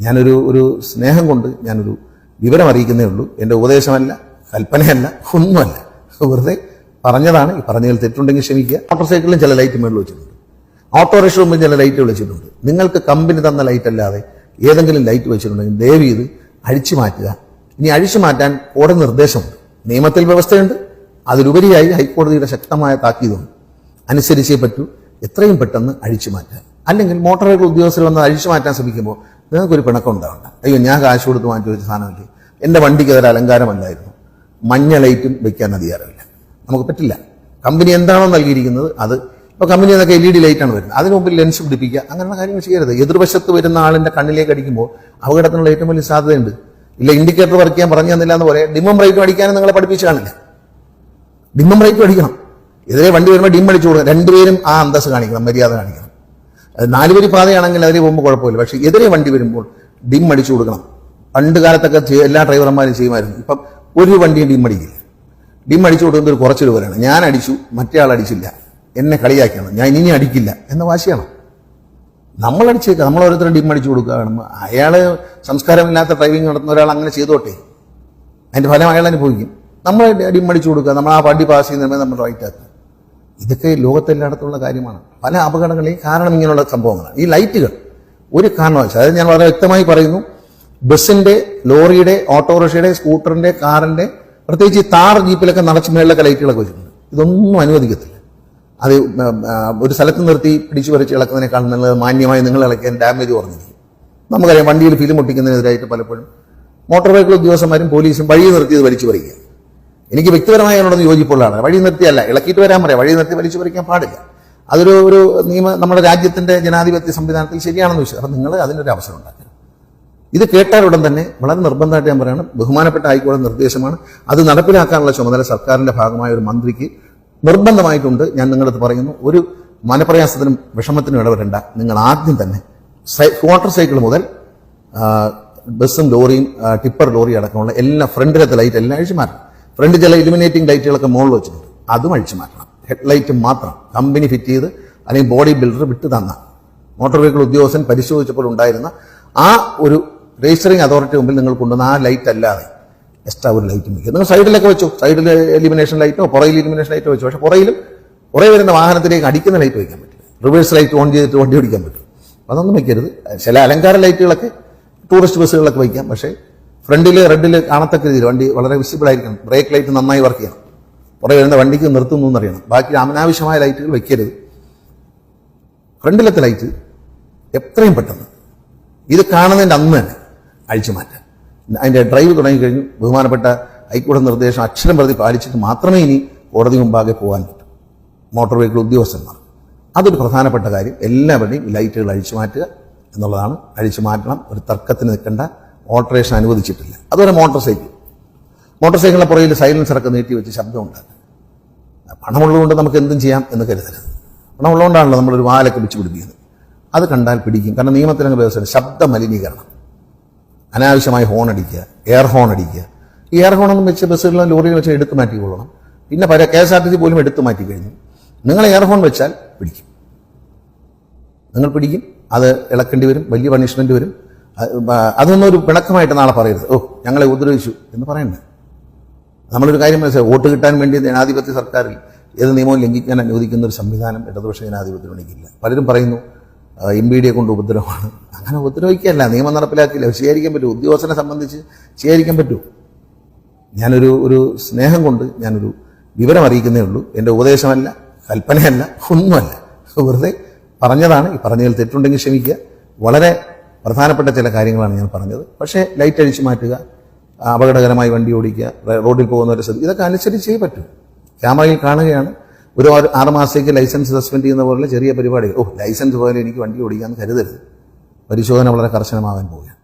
ഞാനൊരു സ്നേഹം കൊണ്ട് ഞാനൊരു വിവരം അറിയിക്കുന്നേ ഉള്ളൂ. എൻ്റെ ഉപദേശമല്ല, കൽപ്പനയല്ല, ഒന്നുമല്ല. വെറുതെ പറഞ്ഞതാണ്. ഈ പറഞ്ഞതിൽ തെറ്റുണ്ടെങ്കിൽ ക്ഷമിക്കുക. മോട്ടോർ സൈക്കിളിലും ചില ലൈറ്റ് മേളിൽ വെച്ചിട്ടുണ്ട്, ഓട്ടോറിക്ഷ മുമ്പിൽ ചില ലൈറ്റ് വെച്ചിട്ടുണ്ട്. നിങ്ങൾക്ക് കമ്പനി തന്ന ലൈറ്റ് അല്ലാതെ ഏതെങ്കിലും ലൈറ്റ് വെച്ചിട്ടുണ്ടെങ്കിൽ ദയവ് ചെയ്ത് അഴിച്ചു മാറ്റുക. ഇനി അഴിച്ചു മാറ്റാൻ കോടതി നിർദ്ദേശമുണ്ട്, നിയമത്തിൽ വ്യവസ്ഥയുണ്ട്. അതിലുപരിയായി ഹൈക്കോടതിയുടെ ശക്തമായ താക്കീതുണ്ട്. അനുസരിച്ചേ പറ്റൂ. എത്രയും പെട്ടെന്ന് അഴിച്ചു മാറ്റാൻ. അല്ലെങ്കിൽ മോട്ടോർ വെഹിക്കിൾ ഉദ്യോഗസ്ഥർ വന്ന് അഴിച്ചു മാറ്റാൻ ശ്രമിക്കുമ്പോൾ നിങ്ങൾക്കൊരു പിണക്കം ഉണ്ടാവണ്ട. അയ്യോ, ഞാൻ കാശ് കൊടുത്ത് മാറ്റി വെച്ച സാധനമല്ലേ, എൻ്റെ വണ്ടിക്ക് അതൊരു അലങ്കാരമല്ലായിരുന്നു, മഞ്ഞ ലൈറ്റും വെക്കാൻ അധികാരമില്ല. നമുക്ക് പറ്റില്ല. കമ്പനി എന്താണോ നൽകിയിരിക്കുന്നത് അത്. ഇപ്പോൾ കമ്പനി എന്നൊക്കെ LED ലൈറ്റാണ് വരുന്നത്, അതിന് മുമ്പിൽ ലെൻസ് പിടിപ്പിക്കുക, അങ്ങനെയുള്ള കാര്യങ്ങൾ ചെയ്യരുത്. എതിർവശത്ത് വരുന്ന ആളിൻ്റെ കണ്ണിലേക്ക് അടിക്കുമ്പോൾ അപകടത്തിനുള്ള ഏറ്റവും വലിയ സാധ്യതയുണ്ട്. ഇല്ല, ഇൻഡിക്കേറ്റർ വർക്ക് ചെയ്യാൻ പറഞ്ഞു തന്നില്ല എന്ന് പറയാം. ഡിമ്മും ബ്രൈറ്റും അടിക്കാനും നിങ്ങളെ പഠിപ്പിച്ചു കാണില്ല. ഡിമ്മും ബ്രൈറ്റും അടിക്കണം. എതിരെ വണ്ടി വരുമ്പോൾ ഡിം അടിച്ചു കൊടുക്കണം. രണ്ടുപേരും ആ അന്തസ് കാണിക്കണം, മര്യാദ കാണിക്കണം. അത് 4 വരി പാതയാണെങ്കിൽ അതിന് പോകുമ്പോൾ കുഴപ്പമില്ല. പക്ഷേ എതിരെ വണ്ടി വരുമ്പോൾ ഡിം അടിച്ചു കൊടുക്കണം. പണ്ട് കാലത്തൊക്കെ എല്ലാ ഡ്രൈവർമാരും ചെയ്യുമായിരുന്നു. ഇപ്പം ഒരു വണ്ടിയും ഡിം അടിക്കില്ല. ഡിം അടിച്ചു കൊടുക്കുന്നത് ഒരു കുറച്ചൊരു പോലെയാണ്. ഞാൻ അടിച്ചു, മറ്റേ ആൾ അടിച്ചില്ല, എന്നെ കളിയാക്കണം, ഞാൻ ഇനി അടിക്കില്ല എന്ന വാശിയാണ്. നമ്മൾ അടിച്ചേക്കുക, നമ്മൾ ഓരോരുത്തരും ഡിം അടിച്ചു കൊടുക്കുക. അയാൾ സംസ്കാരമില്ലാത്ത ഡ്രൈവിംഗ് നടത്തുന്ന ഒരാൾ അങ്ങനെ ചെയ്തോട്ടെ, അതിൻ്റെ ഫലം അയാൾ അനുഭവിക്കും. നമ്മൾ ഡിം അടിച്ചു കൊടുക്കുക, നമ്മൾ ആ വണ്ടി പാസ് ചെയ്യുന്ന നമ്മൾ റൈറ്റ് ആക്കുക. ഇതൊക്കെ ലോകത്തെല്ലായിടത്തുള്ള കാര്യമാണ്. പല അപകടങ്ങളെയും കാരണം ഇങ്ങനെയുള്ള സംഭവങ്ങളാണ്. ഈ ലൈറ്റുകൾ ഒരു കാരണവശാൽ, അതായത് ഞാൻ വളരെ വ്യക്തമായി പറയുന്നു, ബസ്സിന്റെ, ലോറിയുടെ, ഓട്ടോറിക്ഷയുടെ, സ്കൂട്ടറിന്റെ, കാറിന്റെ, പ്രത്യേകിച്ച് ഈ താർ ജീപ്പിലൊക്കെ നടച്ചു മേളിലൊക്കെ ലൈറ്റുകളൊക്കെ വെച്ചിട്ടുണ്ട്. ഇതൊന്നും അനുവദിക്കത്തില്ല. അത് ഒരു സ്ഥലത്ത് നിർത്തി പിടിച്ചു പറിച്ച് ഇളക്കുന്നതിനേക്കാൾ നല്ലത് മാന്യമായി നിങ്ങൾ ഇളക്കാൻ ഡാമേജ് കുറഞ്ഞിരിക്കും. നമുക്കറിയാം, വണ്ടിയിൽ ഫിലിം ഒട്ടിക്കുന്നതിനെതിരായിട്ട് പലപ്പോഴും മോട്ടോർ വെഹിക്കിൾ ഉദ്യോഗസ്ഥന്മാരും പോലീസും വഴി നിർത്തിയത് വലിച്ചു പറിക്കുക. എനിക്ക് വ്യക്തിപരമായി അതിനോടൊന്ന് യോജിപ്പുള്ളതാണ്. വഴി നിർത്തിയല്ല, ഇളക്കിയിട്ട് വരാൻ പറയാം. വഴി നിർത്തി വലിച്ചു പറിക്കാൻ പാടില്ല. അതൊരു നമ്മുടെ രാജ്യത്തിന്റെ ജനാധിപത്യ സംവിധാനത്തിൽ ശരിയാണെന്ന് വിശ്വസിക്കും. അപ്പം നിങ്ങൾ അതിനൊരു അവസരം ഉണ്ടാക്കുക. ഇത് കേട്ടാലുടൻ തന്നെ വളരെ നിർബന്ധമായിട്ട് ഞാൻ പറയണം, ബഹുമാനപ്പെട്ട ഹൈക്കോടതി നിർദ്ദേശമാണ്. അത് നടപ്പിലാക്കാനുള്ള ചുമതല സർക്കാരിന്റെ ഭാഗമായ ഒരു മന്ത്രിക്ക് നിർബന്ധമായിട്ടുണ്ട്. ഞാൻ നിങ്ങളടുത്ത് പറയുന്നു, ഒരു മനപ്രയാസത്തിനും വിഷമത്തിനും ഇടവരണ്ട. നിങ്ങൾ ആദ്യം തന്നെ മോട്ടോർ സൈക്കിൾ മുതൽ ബസ്സും ലോറിയും ടിപ്പർ ലോറി അടക്കമുള്ള എല്ലാ ഫ്രണ്ടിലത്തെ ലൈറ്റ് എല്ലാം അഴിച്ചു മാറ്റണം. ഫ്രണ്ട് ചില ഇലുമിനേറ്റിംഗ് ലൈറ്റുകളൊക്കെ മുകളിൽ വെച്ചിട്ടുണ്ട്, അതും അഴിച്ചു മാറ്റണം. ഹെഡ്ലൈറ്റ് മാത്രം കമ്പനി ഫിറ്റ് ചെയ്ത് അല്ലെങ്കിൽ ബോഡി ബിൽഡർ വിട്ട് തന്ന മോട്ടോർ വെഹിക്കിൾ ഉദ്യോഗസ്ഥൻ പരിശോധിച്ചപ്പോൾ ഉണ്ടായിരുന്ന ആ ഒരു രജിസ്റ്ററിംഗ് അതോറിറ്റി മുമ്പിൽ നിങ്ങൾ കൊണ്ടുവന്ന ആ ലൈറ്റ് അല്ലാതെ എക്സ്ട്രാ ഒരു ലൈറ്റും വയ്ക്കുക. നിങ്ങൾ സൈഡിലൊക്കെ വെച്ചു, സൈഡിൽ എലിമിനേഷൻ ലൈറ്റോ പുറയിൽ ഇലിമിനേഷൻ ലൈറ്റോ വെച്ചു. പക്ഷേ പുറകെ വരുന്ന വാഹനത്തിലേക്ക് അടിക്കുന്ന ലൈറ്റ് വയ്ക്കാൻ പറ്റില്ല. റിവേഴ്സ് ലൈറ്റ് ഓൺ ചെയ്തിട്ട് വണ്ടി ഓടിക്കാൻ പറ്റും. അതൊന്നും വയ്ക്കരുത്. ചില അലങ്കാര ലൈറ്റുകളൊക്കെ ടൂറിസ്റ്റ് ബസ്സുകളിലൊക്കെ വയ്ക്കാം. പക്ഷേ ഫ്രണ്ടിൽ റെഡിൽ കാണത്തക്ക രീതിയിൽ വണ്ടി വളരെ വിസിബിൾ ആയിരിക്കണം. ബ്രേക്ക് ലൈറ്റ് നന്നായി വർക്ക് ചെയ്യണം. പുറകെ വരുന്ന വണ്ടിക്ക് നിർത്തുന്നു എന്നറിയണം. ബാക്കി അനാവശ്യമായ ലൈറ്റുകൾ വയ്ക്കരുത്. ഫ്രണ്ടിലത്തെ ലൈറ്റ് എത്രയും പെട്ടെന്ന് ഇത് കാണുന്നതിൻ്റെ അന്ന് തന്നെ അഴിച്ചു മാറ്റാം. അതിൻ്റെ ഡ്രൈവ് തുടങ്ങിക്കഴിഞ്ഞു. ബഹുമാനപ്പെട്ട ഹൈക്കോടതി നിർദ്ദേശം അക്ഷരം പ്രതി പാലിച്ചിട്ട് മാത്രമേ ഇനി കോടതി മുമ്പാകെ പോകാൻ പറ്റൂ മോട്ടോർ വെഹിക്കിൾ ഉദ്യോഗസ്ഥന്മാർ. അതൊരു പ്രധാനപ്പെട്ട കാര്യം. എല്ലാവരുടെയും ലൈറ്റുകൾ അഴിച്ചു മാറ്റുക എന്നുള്ളതാണ്. അഴിച്ചു മാറ്റണം. ഒരു തർക്കത്തിന് നിൽക്കേണ്ട. ഓൾട്ടറേഷൻ അനുവദിച്ചിട്ടില്ല. അതുപോലെ മോട്ടോർ സൈക്കിളിന്റെ പുറകിൽ സൈലൻസറൊക്കെ നീട്ടി വെച്ച് ശബ്ദം ഉണ്ടാക്കുക. പണമുള്ളതുകൊണ്ട് നമുക്ക് എന്തും ചെയ്യാം എന്ന് കരുതരുത്. പണമുള്ളതുകൊണ്ടാണല്ലോ നമ്മളൊരു വാലൊക്കെ വെച്ച് പിടിപ്പിക്കുന്നത്. അത് കണ്ടാൽ പിടിക്കും. കാരണം നിയമത്തിലങ്ങ് വ്യവസ്ഥ ശബ്ദ മലിനീകരണം, അനാവശ്യമായി ഹോൺ അടിക്കുക, എയർ ഹോൺ അടിക്കുക. ഈ എയർ ഹോണൊന്നും വെച്ച് ബസ്സുകളിലും ലോറിയിൽ വെച്ച് എടുത്തു മാറ്റിക്കൊള്ളണം. പിന്നെ KSRTC പോലും എടുത്തു മാറ്റി കഴിഞ്ഞു. നിങ്ങൾ എയർ ഹോൺ വെച്ചാൽ പിടിക്കും. നിങ്ങൾ പിടിക്കും. അത് ഇളക്കേണ്ടി വരും. വലിയ പണിഷ്മെന്റ് വരും. അതൊന്നും ഒരു പിണക്കമായിട്ട് നാളെ പറയരുത്. ഞങ്ങളെ ഉപദ്രവിച്ചു എന്ന് പറയണ്ടേ. നമ്മളൊരു കാര്യം മനസ്സിലായി, വോട്ട് കിട്ടാൻ വേണ്ടി ജനാധിപത്യ സർക്കാരിൽ ഏത് നിയമവും ലംഘിക്കാൻ അനുവദിക്കുന്ന ഒരു സംവിധാനം ഇടതുപക്ഷ ജനാധിപത്യം ഉണ്ടെങ്കില്ല. പലരും പറയുന്നു MPD കൊണ്ട് ഉപദ്രവമാണ്. അങ്ങനെ ഉപദ്രവിക്കുകയല്ല, നിയമം നടപ്പിലാക്കില്ല. സ്വീകരിക്കാൻ പറ്റൂ. ഉദ്യോഗസ്ഥനെ സംബന്ധിച്ച് സ്വീകരിക്കാൻ പറ്റൂ. ഞാനൊരു സ്നേഹം കൊണ്ട് ഞാനൊരു വിവരം അറിയിക്കുന്നേ ഉള്ളൂ. എൻ്റെ ഉപദേശമല്ല, കൽപ്പനയല്ല, ഒന്നുമല്ല. വെറുതെ പറഞ്ഞതാണ്. ഈ പറഞ്ഞതിൽ തെറ്റുണ്ടെങ്കിൽ ക്ഷമിക്കുക. വളരെ പ്രധാനപ്പെട്ട ചില കാര്യങ്ങളാണ് ഞാൻ പറഞ്ഞത്. പക്ഷേ ലൈറ്റ് അഴിച്ചു മാറ്റുക, അപകടകരമായി വണ്ടി ഓടിക്കുക, റോഡിൽ പോകുന്നവരെ ശ്രദ്ധിക്കുക, ഇതൊക്കെ അനുസരിച്ചേ പറ്റൂ. ക്യാമറയിൽ കാണുകയാണ്. ഒരു 6 മാസത്തേക്ക് ലൈസൻസ് സസ്പെൻഡ് ചെയ്യുന്ന പോലുള്ള ചെറിയ പരിപാടികൾ. ലൈസൻസ് പോലെ എനിക്ക് വണ്ടി ഓടിക്കാമെന്ന് കരുതരുത്. പരിശോധന വളരെ കർശനമാകാൻ പോവുകയാണ്.